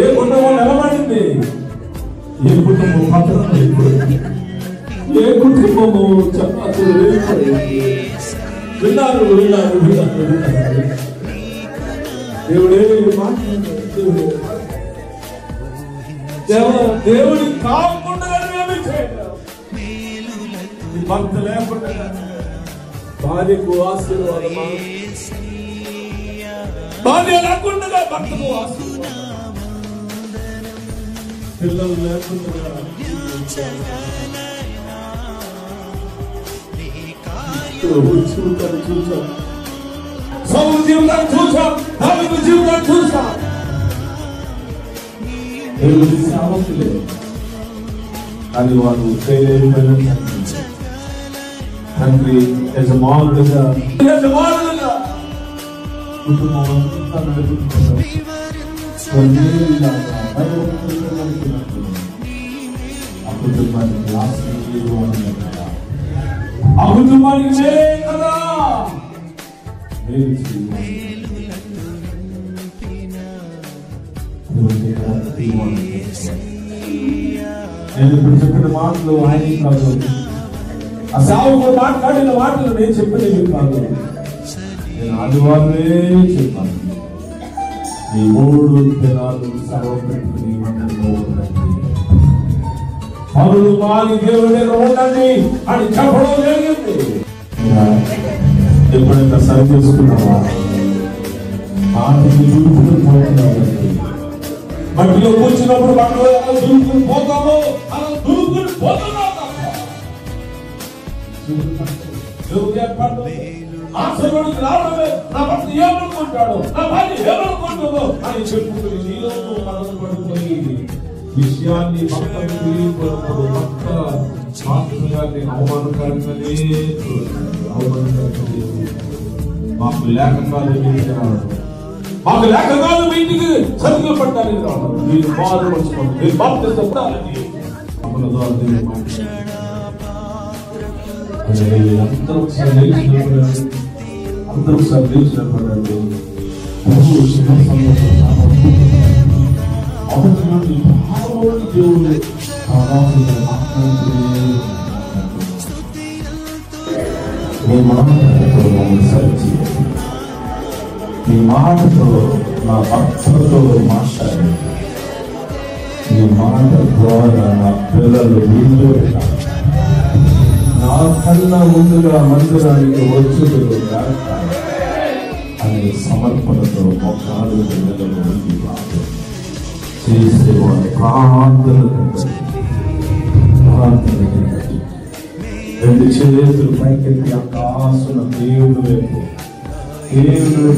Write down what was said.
ఏ కుటుంబం నిలబడింది, ఏ కుటుంబం పత్రం అయిపోయింది, ఏ కుటుంబము చపాతీలు వేయబడింది. విన్నారు విన్నారు విన్నారు విన్నారు. దేవుడే దేవుడి కాకుండా భక్త లేకుండా భార్యకు ఆశీర్వాదమా, భార్య లేకుండా భక్తకు ఆశీర్వాదం, పిల్లలు లేకుండా చూసాం, సౌలు జీవితాన్ని చూసాం, దావీదు జీవితాన్ని చూసాం. దేవుడి సేవకులే కానీ వారు చేయలేకపోయిన తండ్రి యజమానులుగా కుటుంబం అంతా నడుపుతున్నారు. ఆ కుటుంబానికి ఆశీర్వాదం కదా, ఆ కుటుంబానికి కదా నేను ఇప్పుడు చెప్పిన మాటలు ఆయన కాదు, ఆ సావుకు మాట్లాడిన మాటలు నేను చెప్పినవి కాదు. నేను ఆదివారమే చెప్పాను, ఈ 3 దినాలు సెలవు పెట్టుకుని మందిరంలో ఉండండి, పనులు మాని దేవుడి దగ్గర ఉండండి అని చెప్పడం జరిగింది. ఎప్పుడైనా సరి చేసుకున్నావా? మట్టిలో కూర్చున్నప్పుడు మట్టిలో ఎలా దూకుని పోతామో అలా దూకుని పోతున్నాం. ఆశలోనికి రావడమే నా భర్త ఏమనుకుంటాడు, నా భార్య ఏమనుకుంటుందో అని చెప్పుకుని నీలో మనసు పడిపోయి విషయాన్ని భక్తకు తెలియకపోయినప్పుడు భక్త మాతృగాన్ని అవమానకరంగానే మాకు లేక కాదు మీటికి రావడం, మాకు లేక కాదు మీటికి సరిగ్గా పడ్డానికి రావడం. మీరు బాధపడుకోండి, మీరు బాధ్యత ఉండాలని అప్పుల ద్వారా అందరూ ఒకసారి లేచినప్పుడు అందరూ ఒకసారి లేచినప్పుడు దేవుడు మీ మాటతో మమ్మల్ని సరిచి, మీ మాటతో నా భక్తులతో మాట్లాడి, మీ మాట ద్వారా నా పిల్లలు వీళ్ళు నా కన్నా ముందుగా మందిరానికి వచ్చుదురు అనే సమర్పణతో మొక్కలు చేసేవాడు ప్రార్థన రెండు చేతులు పైకెత్తి ఆకాశం దేవుడు వైపు చేతులు